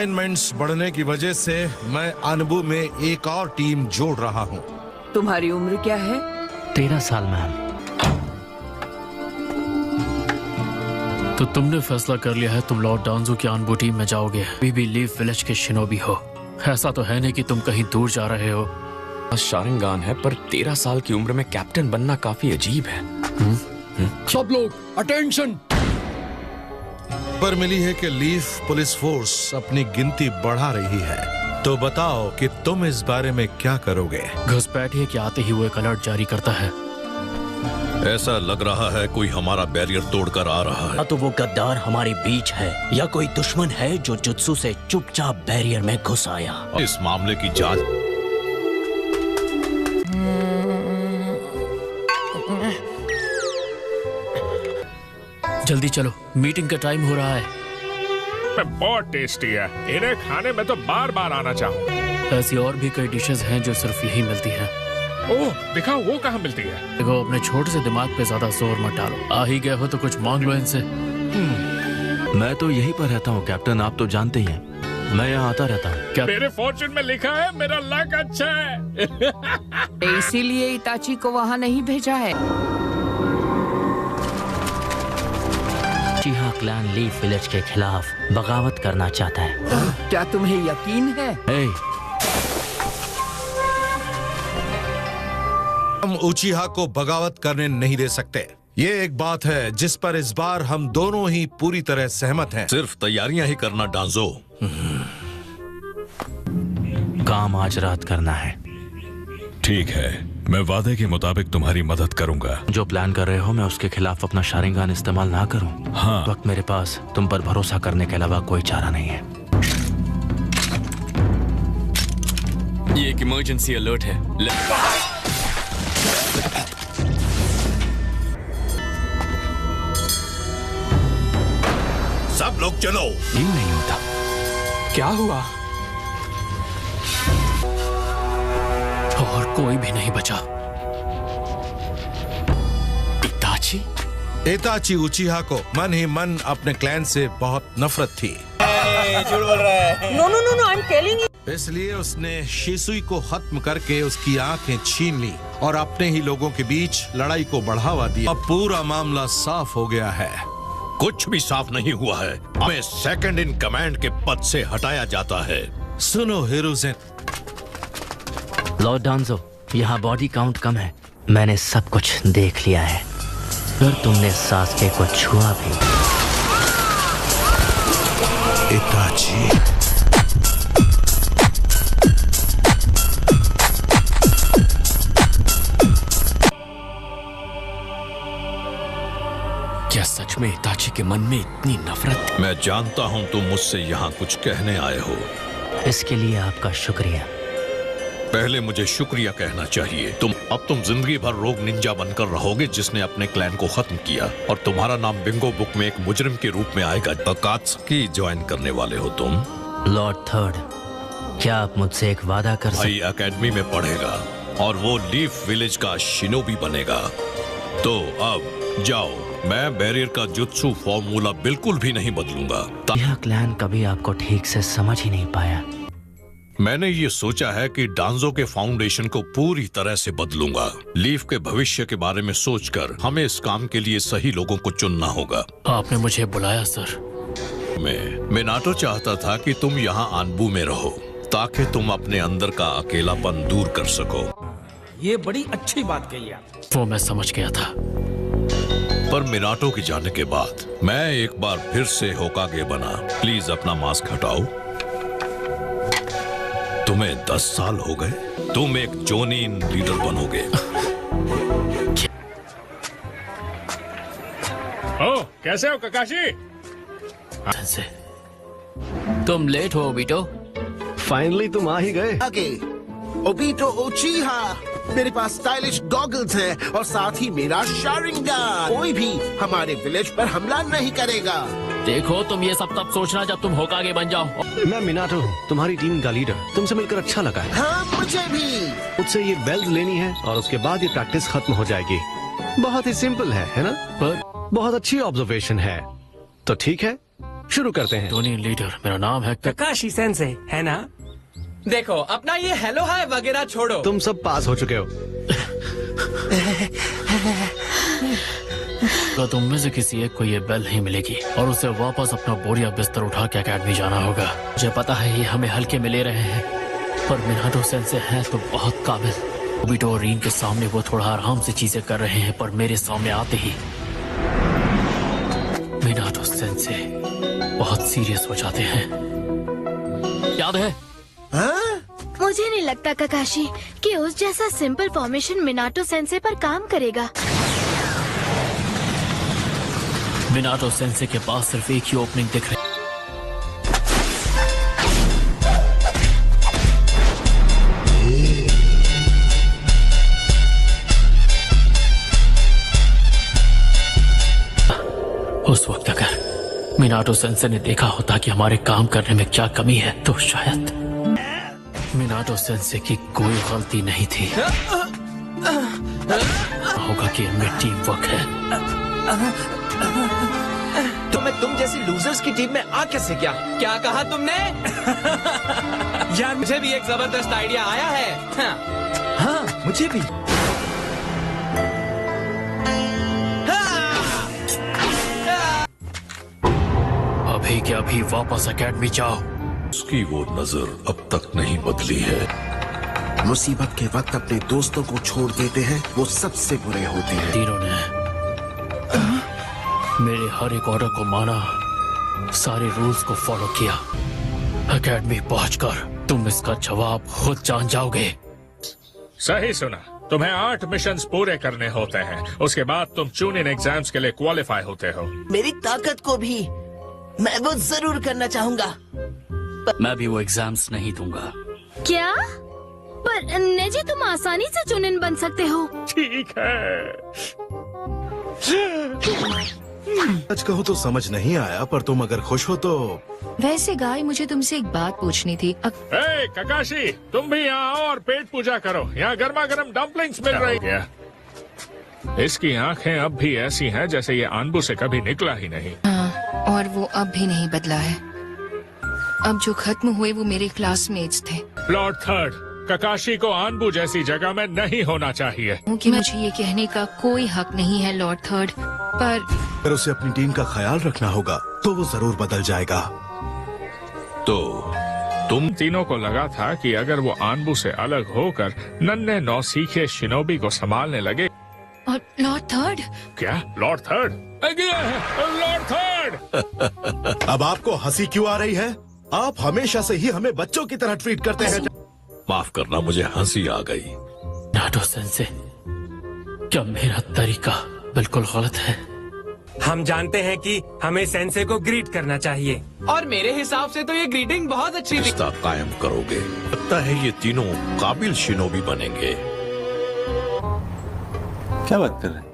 Assignments बढ़ने की वजह से मैं अनबू में एक और टीम जोड़ रहा हूँ। तुम्हारी उम्र क्या है? 13 साल मैम। तो तुमने फैसला कर लिया है तुम लॉर्ड डांजो की अनबू टीम में जाओगे। अभी भी लीफ विलेज के शिनोबी हो। ऐसा तो है नहीं कि तुम कहीं दूर जा रहे हो। शारिंगान है, पर 13 साल की उम्र में कैप्टन बनना काफी अजीब है। सब लोग अटेंशन। पर मिली है कि लीफ पुलिस फोर्स अपनी गिनती बढ़ा रही है। तो बताओ कि तुम इस बारे में क्या करोगे? घुसपैठिए के आते ही वो एक अलर्ट जारी करता है। ऐसा लग रहा है कोई हमारा बैरियर तोड़कर आ रहा है। या तो वो गद्दार हमारे बीच है या कोई दुश्मन है जो जुत्सु से चुपचाप बैरियर में घुस आया। इस मामले की जांच। जल्दी चलो, मीटिंग का टाइम हो रहा है। बहुत टेस्टी है, इन्हें खाने में तो बार बार आना चाहूँ। ऐसी और भी कई डिशेस हैं जो सिर्फ यही मिलती हैं। ओह, दिखाओ वो कहाँ मिलती है। देखो, अपने छोटे से दिमाग पे ज्यादा जोर मत डालो। आ ही गए हो तो कुछ मांग लो इनसे। मैं तो यहीं पर रहता हूँ कैप्टन, आप तो जानते ही हैं। मैं यहाँ आता रहता हूँ। क्या मेरे फॉर्चून में लिखा है मेरा लक अच्छा है। इसीलिए इताची को वहाँ नहीं भेजा है। उचिहा क्लैन लीफ विलेज के खिलाफ बगावत करना चाहता है। क्या तुम्हें यकीन है? हम उचिहा को बगावत करने नहीं दे सकते। ये एक बात है जिस पर इस बार हम दोनों ही पूरी तरह सहमत हैं। सिर्फ तैयारियां ही करना डांजो। काम आज रात करना है। ठीक है, मैं वादे के मुताबिक तुम्हारी मदद करूंगा। जो प्लान कर रहे हो मैं उसके खिलाफ अपना शारिंगान इस्तेमाल ना करूं। हाँ। वक्त मेरे पास तुम पर भरोसा करने के अलावा कोई चारा नहीं है। ये एक इमरजेंसी अलर्ट है। सब लोग चलो। ये नहीं होता। क्या हुआ? और कोई भी नहीं बचा। इताची? इताची उचिहा को मन ही मन अपने क्लैन से बहुत नफरत थी। झूठ बोल रहा है। No no no no, I am telling you. इसलिए उसने शिसुई को खत्म करके उसकी आंखें छीन ली और अपने ही लोगों के बीच लड़ाई को बढ़ावा दिया। अब पूरा मामला साफ हो गया है। कुछ भी साफ नहीं हुआ है। हमें सेकंड इन कमांड के पद से हटाया जाता है। सुनो हिरुज़ेन, लॉर्ड डांजो, यहाँ बॉडी काउंट कम है। मैंने सब कुछ देख लिया है। अगर तुमने सास्के को छुआ भी। इताची, क्या सच में इताची के मन में इतनी नफरत? मैं जानता हूँ तुम मुझसे यहाँ कुछ कहने आए हो। इसके लिए आपका शुक्रिया। पहले मुझे शुक्रिया कहना चाहिए। तुम जिंदगी भर रोग निंजा बनकर रहोगे जिसने अपने क्लैन को खत्म किया, और तुम्हारा नाम बिंगो बुक में एक मुजरिम के रूप में आएगा। अकात्सुकी ज्वाइन करने वाले हो तुम। लॉर्ड थर्ड, क्या आप मुझसे एक वादा कर भाई एकेडमी में पढ़ेगा और वो लीफ विलेज का शिनोबी बनेगा। तो अब जाओ, मैं बैरियर का जुत्सु फॉर्मूला बिल्कुल भी नहीं बदलूंगा। यह क्लैन कभी आपको ठीक से समझ ही नहीं पाया। मैंने ये सोचा है कि डांजो के फाउंडेशन को पूरी तरह से बदलूंगा। लीफ के भविष्य के बारे में सोचकर हमें इस काम के लिए सही लोगों को चुनना होगा। आपने मुझे बुलाया सर। मैं मिनाटो चाहता था कि तुम यहाँ अनबू में रहो ताकि तुम अपने अंदर का अकेलापन दूर कर सको। ये बड़ी अच्छी बात कही आप। वो मैं समझ गया था। पर मिनाटो के जाने के बाद मैं एक बार फिर से होकागे बना। प्लीज अपना मास्क हटाओ। तुम्हें 10 साल हो गए। तुम एक जोनिन लीडर बनोगे। ओह, कैसे हो ककाशी? तुम लेट हो ओबिटो। फाइनली तुम आ ही गए। आगे ओबिटो उचिहा, मेरे पास स्टाइलिश गॉगल्स हैं और साथ ही मेरा शारिंगान। कोई भी हमारे विलेज पर हमला नहीं करेगा। देखो, तुम ये सब तब सोचना जब तुम होकागे बन जाओ। मैं मिनाटो हूँ, तुम्हारी टीम का लीडर। तुमसे मिलकर अच्छा लगा है। हाँ, मुझे भी। मुझसे ये बेल्ट लेनी है और उसके बाद ये प्रैक्टिस खत्म हो जाएगी। बहुत ही सिंपल है ना? पर बहुत अच्छी ऑब्जर्वेशन है। तो ठीक है, शुरू करते हैं। डोनियन लीडर, मेरा नाम है ककाशी सेंसे, है ना? देखो अपना ये हेलो हाय वगैरह छोड़ो। तुम सब पास हो चुके हो। तो तुम में से किसी एक को ये बेल नहीं मिलेगी और उसे वापस अपना बोरिया बिस्तर उठा के अकेडमी जाना होगा। मुझे पता है ये हमें हल्के में ले रहे हैं, पर मिनाटो सेंसे हैं तो बहुत काबिल। ओबिटो और रीन के सामने वो थोड़ा आराम से चीजें कर रहे हैं, पर मेरे सामने आते ही मिनाटो सेंसे बहुत सीरियस हो जाते हैं। याद है? मुझे नहीं लगता ककाशी कि उस जैसा सिंपल फॉर्मेशन मिनाटो सेंसे पर काम करेगा। मिनाटो सेंसे के पास सिर्फ एक ही ओपनिंग दिख रही। उस वक्त अगर मिनाटो सेंसे ने देखा होता कि हमारे काम करने में क्या कमी है तो शायद मिनाटो सेंसे की कोई गलती नहीं थी। होगा कि इनमें टीम वर्क है। तो मैं तुम जैसी लूजर्स की टीम में आ कैसे गया? क्या कहा तुमने? यार मुझे भी एक जबरदस्त आइडिया आया है। हाँ मुझे भी। अभी के अभी वापस अकेडमी जाओ। उसकी वो नजर अब तक नहीं बदली है। मुसीबत के वक्त अपने दोस्तों को छोड़ देते हैं, वो सबसे बुरे होते हैं। तीनों ने मेरे हर एक ऑर्डर को माना, सारे रूल्स को फॉलो किया। अकेडमी पहुंचकर तुम इसका जवाब खुद जान जाओगे। सही सुना। तुम्हें 8 मिशंस पूरे करने होते हैं, उसके बाद तुम चूनिन एग्जाम्स के लिए क्वालिफाई होते हो। मेरी ताकत को भी मैं वो जरूर करना चाहूंगा। मैं भी वो एग्जाम्स नहीं दूंगा। क्या? पर नेजी तुम आसानी से चुनिन बन सकते हो। ठीक है। सच कहूँ तो समझ नहीं आया, पर तुम अगर खुश हो तो। वैसे गाय, मुझे तुमसे एक बात पूछनी थी। ए, ककाशी तुम भी यहाँ आओ और पेट पूजा करो। यहाँ गर्मा गर्म डम्पलिंग्स मिल रही है। इसकी आंखें अब भी ऐसी हैं जैसे ये आनबू से कभी निकला ही नहीं। हाँ, और वो अब भी नहीं बदला है। अब जो खत्म हुए वो मेरे क्लासमेट्स थे। लॉर्ड थर्ड, ककाशी को आनबू जैसी जगह में नहीं होना चाहिए। कि मुझे ये कहने का कोई हक नहीं है लॉर्ड थर्ड, पर अगर उसे अपनी टीम का ख्याल रखना होगा तो वो जरूर बदल जाएगा। तो तुम तीनों को लगा था कि अगर वो आनबू से अलग होकर नन्हे नौसीखे शिनोबी को संभालने लगे। और लॉर्ड थर्ड? क्या लॉर्ड थर्ड? Lord third! अब आपको हंसी क्यों आ रही है? आप हमेशा से ही हमें बच्चों की तरह ट्रीट करते हैं। माफ करना, मुझे हंसी आ गई। नाटो सेंसे, क्या मेरा तरीका बिल्कुल गलत है? हम जानते हैं कि हमें सेंसे को ग्रीट करना चाहिए, और मेरे हिसाब से तो ये ग्रीटिंग बहुत अच्छी थी। रिश्ता कायम करोगे। लगता है ये तीनों काबिल शिनोबी बनेंगे। क्या बात कर रहे हैं?